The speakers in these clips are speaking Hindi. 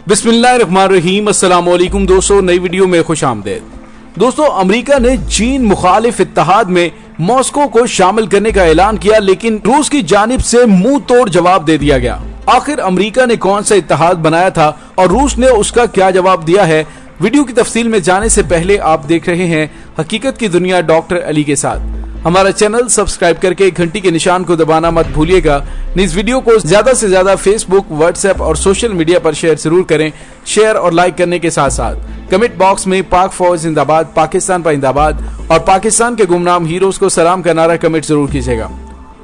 बिस्मिल्लाहिर्रहमानिर्रहीम। अस्सलाम वालेकुम दोस्तों, नई वीडियो में खुश आमदेद। दोस्तों, अमेरिका ने चीन मुखालिफ इत्तेहाद में मॉस्को को शामिल करने का ऐलान किया, लेकिन रूस की जानिब से मुंह तोड़ जवाब दे दिया गया। आखिर अमेरिका ने कौन सा इत्तेहाद बनाया था और रूस ने उसका क्या जवाब दिया है? वीडियो की तफसील में जाने से पहले आप देख रहे हैं हकीकत की दुनिया डॉक्टर अली के साथ। हमारा चैनल सब्सक्राइब करके घंटी के निशान को दबाना मत भूलिएगा। इस वीडियो को ज्यादा से ज्यादा फेसबुक, व्हाट्सएप और सोशल मीडिया पर शेयर जरूर करें। शेयर और लाइक करने के साथ साथ कमेंट बॉक्स में पाक फौज जिंदाबाद, पाकिस्तान जिंदाबाद और पाकिस्तान के गुमनाम हीरोज को सलाम का नारा कमेंट जरूर कीजिएगा।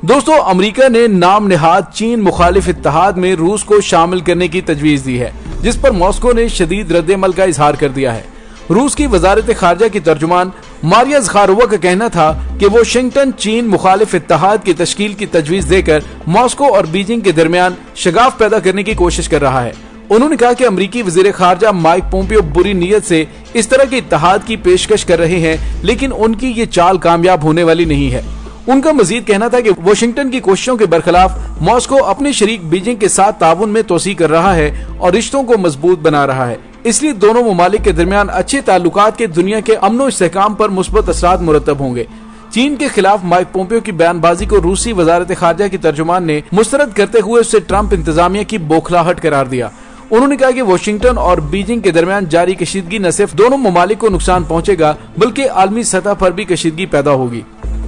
दोस्तों, अमेरिका ने नाम निहाद चीन मुखालिफ इत्तेहाद में रूस को शामिल करने की तजवीज दी है, जिस पर मॉस्को ने शदीद रद्द-ए-अमल का इजहार कर दिया है। रूस की वजारत खारजा की तर्जुमान मारिया ज़खारोवा का कहना था कि वाशिंगटन चीन मुखालिफ इत्तेहाद की तश्कील की तजवीज देकर मॉस्को और बीजिंग के दरमियान शगाफ पैदा करने की कोशिश कर रहा है। उन्होंने कहा कि अमरीकी वजीर खारजा माइक पोम्पियो बुरी नीयत से इस तरह के इत्तेहाद की पेशकश कर रहे हैं, लेकिन उनकी ये चाल कामयाब होने वाली नहीं है। उनका मजीद कहना था कि वाशिंगटन की कोशिशों के बरखिलाफ मॉस्को अपने शरीक बीजिंग के साथ ताउन में तोसी कर रहा है और रिश्तों को मजबूत बना रहा है। इसलिए दोनों ममालिक के दरमियान अच्छे ताल्लुकात के दुनिया के अमन इस्तेहकाम पर मुस्बत असरात मुरतब होंगे। चीन के खिलाफ माइक पोम्पियो की बयानबाजी को रूसी वजारत खारजा की तर्जुमान ने मुस्तरद करते हुए उससे ट्रंप इंतजामिया की बौखलाहट करार दिया। उन्होंने कहा कि वाशिंगटन और बीजिंग के दरमियान जारी कशीदगी न सिर्फ दोनों ममालिक को नुकसान पहुंचेगा, बल्कि आलमी सतह पर भी कशीदगी पैदा होगी।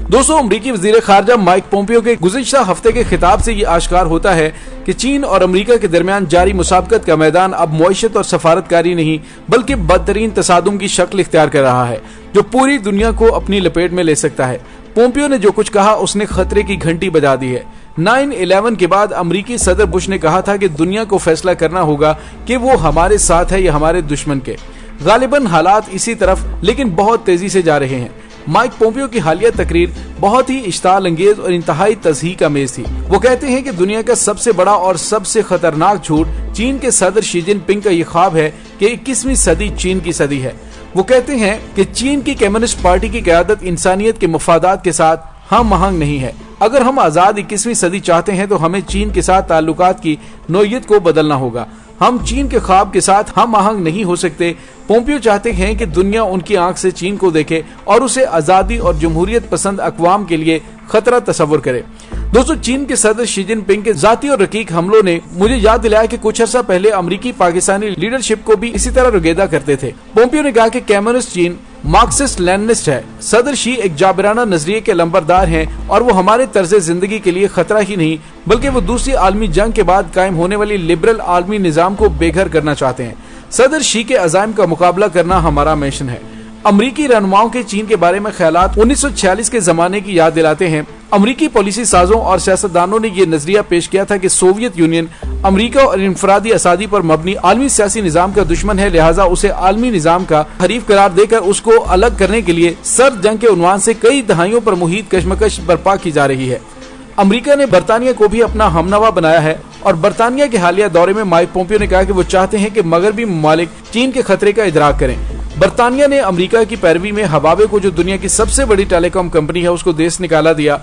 दोस्तों, अमरीकी वजीर खारजा माइक पोम्पियो के गुज़िश्ता हफ्ते के खिताब से ये आश्कार होता है कि चीन और अमरीका के दरमियान जारी मुसाबकत का मैदान अब मुआशरत और सफारतकारी नहीं, बल्कि बदतरीन तसादुम की शक्ल इख्तियार कर रहा है, जो पूरी दुनिया को अपनी लपेट में ले सकता है। पोम्पियो ने जो कुछ कहा, उसने खतरे की घंटी बजा दी है। 9/11 के बाद अमरीकी सदर बुश ने कहा था कि दुनिया को फैसला करना होगा कि वो हमारे साथ है या हमारे दुश्मन के। गालिबन हालात इसी तरफ लेकिन बहुत तेजी से जा रहे हैं। माइक पोम्पियो की हालिया तकरीर बहुत ही इश्ताल अंगेज और इंतहाई तज़हीक आमेज थी। वो कहते हैं कि दुनिया का सबसे बड़ा और सबसे खतरनाक झूठ चीन के सदर शी जिनपिंग का ये ख्वाब है कि 21वीं सदी चीन की सदी है। वो कहते हैं कि चीन की कम्युनिस्ट पार्टी की क़यादत इंसानियत के मफादात के साथ हम आहंग नहीं है। अगर हम आज़ाद 21वीं सदी चाहते हैं तो हमें चीन के साथ ताल्लुकात की नोयत को बदलना होगा। हम चीन के ख्वाब के साथ हम आहंग नहीं हो सकते। पोम्पियो चाहते हैं कि दुनिया उनकी आंख से चीन को देखे और उसे आजादी और जमहूरियत पसंद अक़वाम के लिए खतरा तस्वुर करे। दोस्तों, चीन के सदर शी जिनपिंग के जाती और रकीक हमलों ने मुझे याद दिलाया कि कुछ अर्सा पहले अमरीकी पाकिस्तानी लीडरशिप को भी इसी तरह रुगेदा करते थे। पोम्पियो ने कहा कि कम्युनिस्ट चीन मार्क्सिस्ट लेनिनिस्ट है। सदर शी एक जाबिराना नजरिए के लंबरदार हैं और वो हमारे तर्ज जिंदगी के लिए खतरा ही नहीं, बल्कि वो दूसरी आलमी जंग के बाद कायम होने वाली लिबरल आलमी निजाम को बेघर करना चाहते हैं। सदर शी के अज़ाइम का मुकाबला करना हमारा मिशन है। अमरीकी रहनुमाओं के चीन के बारे में ख्यालात 1946 के जमाने की याद दिलाते हैं। अमरीकी पॉलिसी साजों और सियासतदानों ने यह नजरिया पेश किया था कि सोवियत यूनियन अमरीका और इनफरादी आसादी पर मबनी आलमी सियासी निजाम का दुश्मन है, लिहाजा उसे आलमी निजाम का हरीफ करार देकर उसको अलग करने के लिए सर्द जंग के उन्वान से कई दहाइयों पर मुहित कशमकश बर्पा की जा रही है। अमरीका ने बरतानिया को भी अपना हमनवा बनाया है और बरतानिया के हालिया दौरे में माइक पोम्पियो ने कहा कि वो चाहते हैं कि मगरबी ममालिक चीन के खतरे का इदराक करें। बरतानिया ने अमेरिका की पैरवी में हवावे को, जो दुनिया की सबसे बड़ी टेलीकॉम कंपनी है, उसको देश निकाला दिया।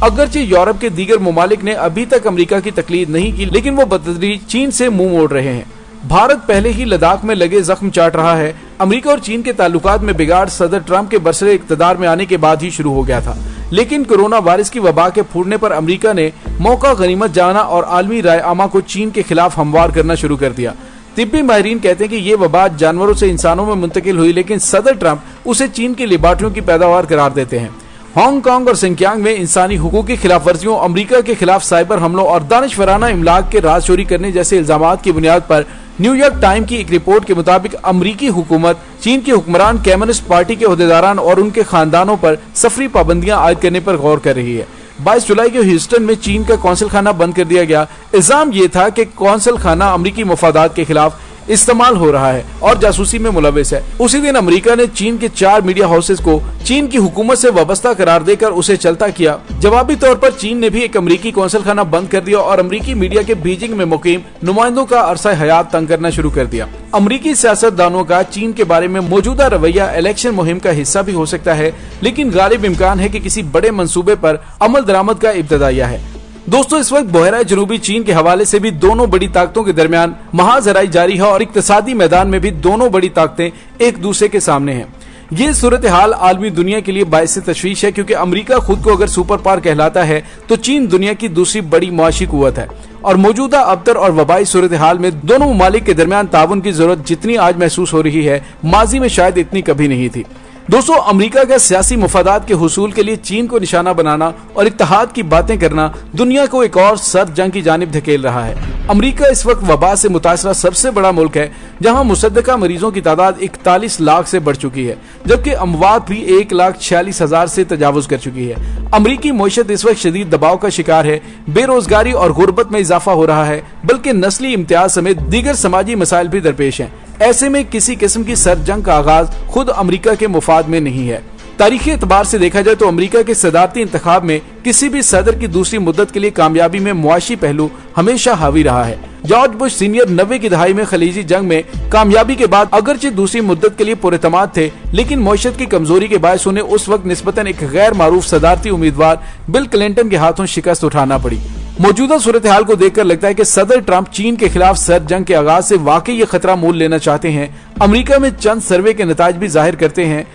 अगरचे यूरोप के दीगर ममालिक ने अभी तक अमेरिका की तकलीद नहीं की, लेकिन वो बतदरीज चीन से मुंह मोड़ रहे हैं। भारत पहले ही लद्दाख में लगे जख्म चाट रहा है। अमेरिका और चीन के ताल्लुकात में बिगाड़ सदर ट्रंप के बरसरे इक़्तिदार में आने के बाद ही शुरू हो गया था, लेकिन कोरोना वायरस की वबा के फूटने पर अमेरिका ने मौका गनीमत जाना और आलमी राय आमा को चीन के खिलाफ हमवार करना शुरू कर दिया। तिब्बी माहिरीन कहते हैं कि ये वबा जानवरों से इंसानों में मुंतकिल हुई, लेकिन सदर ट्रंप उसे चीन की लेबार्टरियों की पैदावार करार देते हैं। हांगकांग और सिंकियांग में इंसानी हुकूक की खिलाफ वर्जियों, अमरीका के खिलाफ साइबर हमलों और दानिशवराना इमलाक के राज चोरी करने जैसे इल्जामात की बुनियाद पर न्यूयॉर्क टाइम की एक रिपोर्ट के मुताबिक अमरीकी हुकूमत चीन के हुक्मरान कम्युनिस्ट पार्टी के ओहदेदारान और उनके खानदानों पर सफरी पाबंदियां आयद करने पर गौर कर रही है। 22 जुलाई को ह्यूस्टन में चीन का कौंसल खाना बंद कर दिया गया। इल्जाम ये था कि कौंसल खाना अमरीकी मफादात के खिलाफ इस्तेमाल हो रहा है और जासूसी में मुलविस है। उसी दिन अमेरिका ने चीन के 4 मीडिया हाउसेस को चीन की हुकूमत से वाबस्ता करार देकर उसे चलता किया। जवाबी तौर पर चीन ने भी एक अमेरिकी कौंसल खाना बंद कर दिया और अमेरिकी मीडिया के बीजिंग में मुकीम नुमाइंदों का अरसा हयात तंग करना शुरू कर दिया। अमेरिकी सियासतदानों का चीन के बारे में मौजूदा रवैया इलेक्शन मुहिम का हिस्सा भी हो सकता है, लेकिन गालिब इम्कान है कि किसी बड़े मंसूबे पर अमल दरामद का इब्तदाइया है। दोस्तों इस वक्त बहरा जनूबी चीन के हवाले से भी दोनों बड़ी ताकतों के दरमियान महाजराई जारी है और इक्तिसादी मैदान में भी दोनों बड़ी ताकतें एक दूसरे के सामने हैं। ये सूरत हाल आलमी दुनिया के लिए बाइस तशवीश है, क्योंकि अमेरिका खुद को अगर सुपर पावर कहलाता है तो चीन दुनिया की दूसरी बड़ी मुआशी कुव्वत है और मौजूदा अबतर और वबाई सूरत हाल में दोनों ममालिक के दरमियान ताउन की जरूरत जितनी आज महसूस हो रही है, माजी में शायद इतनी कभी नहीं थी। दोस्तों अमेरिका का सियासी मफादात के हुसूल के लिए चीन को निशाना बनाना और इत्तेहाद की बातें करना दुनिया को एक और सर्द जंग की जानिब धकेल रहा है। अमेरिका इस वक्त वबा से मुतासरा सबसे बड़ा मुल्क है, जहां मुसद्दका मरीजों की तादाद 41 लाख से बढ़ चुकी है, जबकि अमवात भी 1,46,000 से तजावुज कर चुकी है। अमरीकी मईशत इस वक्त शदीद दबाव का शिकार है, बेरोजगारी और गुर्बत में इजाफा हो रहा है, बल्कि नस्ली इम्तियाज समेत दीगर समाजी मसाइल भी दरपेश हैं। ऐसे में किसी किस्म की सर्द जंग का आगाज खुद अमेरिका के मुफाद में नहीं है। तारीखी एतबार से देखा जाए तो अमेरिका के सदारती इंतखाब में किसी भी सदर की दूसरी मुद्दत के लिए कामयाबी में मुआशी पहलू हमेशा हावी रहा है। जॉर्ज बुश सीनियर 90 की दहाई में खलीजी जंग में कामयाबी के बाद अगरचे दूसरी मुद्दत के लिए पुरएतमाद थे, लेकिन मईशत की कमजोरी के बायस उन्हें उस वक्त निस्बतन एक गैर मारूफ सदारती उम्मीदवार बिल क्लिंटन के हाथों शिकस्त उठाना पड़ी। मौजूदा सूरत हाल को देखकर लगता है कि सदर ट्रंप चीन के खिलाफ सर्द जंग के आगाज से वाकई ये खतरा मोल लेना चाहते हैं। अमेरिका में चंद सर्वे के नताज भी जाहिर करते हैं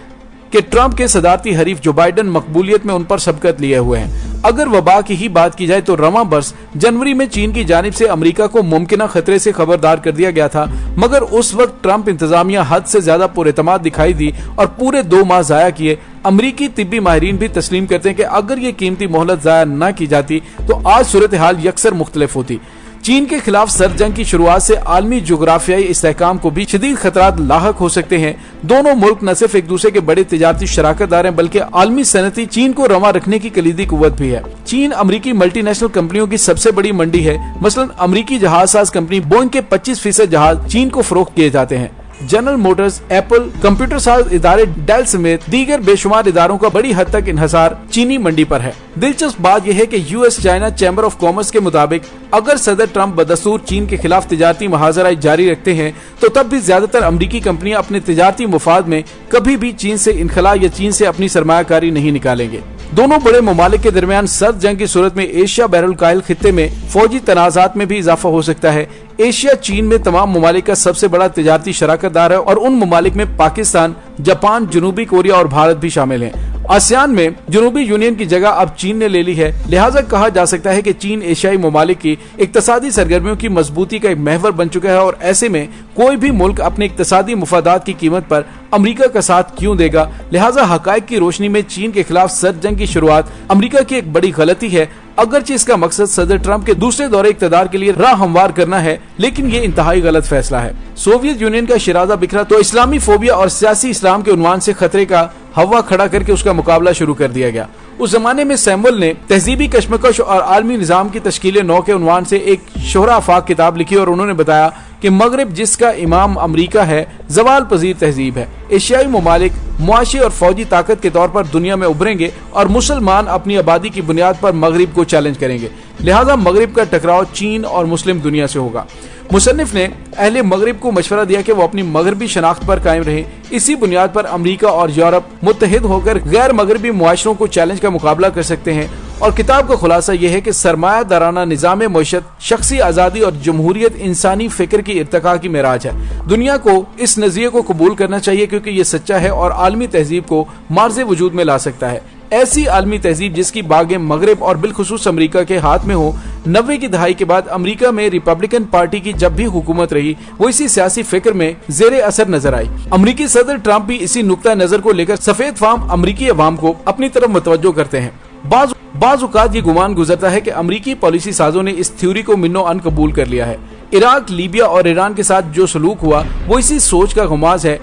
कि ट्रंप के सदारती हरीफ जो बाइडन मकबूलियत में उन पर सबकत लिए हुए हैं। अगर वबा की ही बात की जाए तो रवां बरस जनवरी में चीन की जानिब से अमेरिका को मुमकिना खतरे से खबरदार कर दिया गया था, मगर उस वक्त ट्रंप इंतजामिया हद से ज्यादा पुरएतमाद दिखाई दी और पूरे 2 माह जाया किए। अमरीकी तिब्बी माहिरीन भी तस्लीम करते हैं कि अगर ये कीमती मोहलत जाया न की जाती तो आज सूरत हाल यकसर मुख्तलिफ होती। चीन के खिलाफ सर्द जंग की शुरुआत से आलमी जोग्राफियाई इस्तेहकाम को भी शदीद खतरात लाहक हो सकते हैं। दोनों मुल्क न सिर्फ एक दूसरे के बड़े तिजारती शराकतदार हैं, बल्कि आलमी सनती चीन को रवा रखने की कलीदी कुव्वत भी है। चीन अमरीकी मल्टीनेशनल कंपनियों की सबसे बड़ी मंडी है। मसलन अमरीकी जहाज साज कंपनी बोइंग के 25% जहाज चीन को फरोख्त किए जाते हैं। जनरल मोटर्स, एप्पल, कंप्यूटर साज इदारे डेल समेत दीगर बेशुमार इदारों का बड़ी हद तक इन्हसार चीनी मंडी पर है। दिलचस्प बात यह है कि US China chamber of commerce के मुताबिक अगर सदर ट्रंप बदस्तूर चीन के खिलाफ तिजारती महाजराई जारी रखते हैं तो तब भी ज्यादातर अमरीकी कंपनियां अपने तिजारती मुफाद में कभी भी चीन से इनखला या चीन से अपनी सरमायाकारी नहीं निकालेंगे। दोनों बड़े ममालिक के दरमियान सर्द जंग की सूरत में एशिया बहरुल काहिल खित्ते में फौजी तनाजात में भी इजाफा हो सकता है। एशिया चीन में तमाम ममालिक का सबसे बड़ा तिजारती शराकतदार है और उन ममालिक में पाकिस्तान, जापान, जनूबी कोरिया और भारत भी शामिल हैं। आसियान में जनूबी यूनियन की जगह अब चीन ने ले ली है, लिहाजा कहा जा सकता है कि चीन एशियाई ममालिक की इक्तसादी सरगर्मियों की मजबूती का एक महवर बन चुका है और ऐसे में कोई भी मुल्क अपने इक्तसादी मुफादात की कीमत पर अमेरिका का साथ क्यों देगा। लिहाजा हकायक की रोशनी में चीन के खिलाफ सर्द जंग की शुरुआत अमेरिका की एक बड़ी गलती है। अगरचे इसका मकसद सदर ट्रंप के दूसरे दौरे इक़्तिदार के लिए राह हमवार करना है, लेकिन ये इंतहाई गलत फैसला है। सोवियत यूनियन का शिराजा बिखरा तो इस्लामी फोबिया और सियासी इस्लाम के उन्वान से खतरे का हवा खड़ा करके उसका मुकाबला शुरू कर दिया गया। उस जमाने में सैमुअल ने तहजीबी कशमकश और आलमी निजाम की तश्कील नौ के उन्वान से एक शोहरा आफाक किताब लिखी और उन्होंने बताया कि मगरिब जिसका इमाम अमरीका है जवाल पजीर तहजीब है। एशियाई ममालिक मुआशी और फौजी ताकत के तौर पर दुनिया में उभरेंगे और मुसलमान अपनी आबादी की बुनियाद पर मगरिब को चैलेंज करेंगे। लिहाजा मगरिब का टकराव चीन और मुस्लिम दुनिया से होगा। मुसन्निफ ने अहले मगरिब को मशवरा दिया कि वो अपनी मगरबी शनाख्त पर कायम रहे। इसी बुनियाद पर अमेरिका और यूरोप मुत्तहिद होकर गैर मगरबी मुआशरों को चैलेंज का मुकाबला कर सकते हैं। और किताब का खुलासा यह है कि सरमायादाराना निज़ाम मईशत, शख्सी आज़ादी और जमहूरियत इंसानी फिक्र की इर्तिका की मेराज है। दुनिया को इस नजरिए को कबूल करना चाहिए क्योंकि ये सच्चा है और आलमी तहजीब को मार्ज़े वजूद में ला सकता है। ऐसी आलमी तहजीब जिसकी बागें मगरिब और बिलखुसूस अमेरिका के हाथ में हो। 90 की दहाई के बाद अमेरिका में रिपब्लिकन पार्टी की जब भी हुकूमत रही वो इसी सियासी फिक्र में जेरे असर नजर आई। अमेरिकी सदर ट्रंप भी इसी नुक्ता नजर को लेकर सफेद फाम अमेरिकी अवाम को अपनी तरफ मुतवज्जो करते हैं। बाज़ औक़ात ये गुमान गुजरता है कि अमेरिकी पॉलिसी साजों ने इस थ्योरी को मिन्नो अन कबूल कर लिया है। इराक, लीबिया और ईरान के साथ जो सलूक हुआ वो इसी सोच का गुमाज है।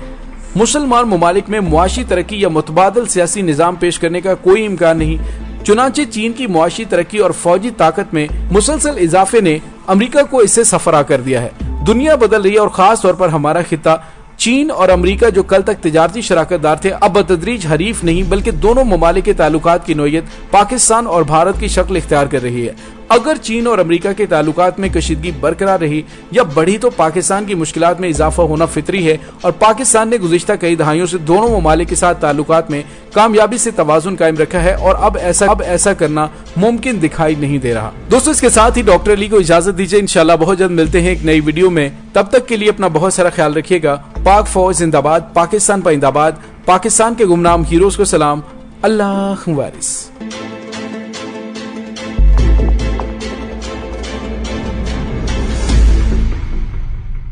मुसलमान ममालिक में मुआशी तरक्की या मुतबादल सियासी निज़ाम पेश करने का कोई इम्कान नहीं। चुनांचे चीन की मुआशी तरक्की और फौजी ताकत में मुसलसल इजाफे ने अमेरिका को इससे सफरा कर दिया है। दुनिया बदल रही है और खास तौर पर हमारा खित्ता। चीन और अमेरिका जो कल तक तिजारती शराकतदार थे अब बतदरीज हरीफ नहीं बल्कि दोनों ममालिक के ताल्लुकात की नोयत पाकिस्तान और भारत की शक्ल इख्तियार कर रही है। अगर चीन और अमेरिका के ताल्लुकात में कशीदगी बरकरार रही या बढ़ी तो पाकिस्तान की मुश्किलात में इजाफा होना फितरी है और पाकिस्तान ने गुज़िश्ता कई दहाइयों से दोनों ममालिक के साथ ताल्लुकात में कामयाबी से तवाज़ुन कायम रखा है और अब ऐसा करना मुमकिन दिखाई नहीं दे रहा। दोस्तों इसके साथ ही डॉक्टर अली को इजाजत दीजिए, इंशाल्लाह बहुत जल्द मिलते हैं एक नई वीडियो में। तब तक के लिए अपना बहुत सारा ख्याल रखिएगा। पाक फौज जिंदाबाद, पाकिस्तान पाइंदाबाद, पाकिस्तान के गुमनाम हीरोज को सलाम, अल्लाह वारिस।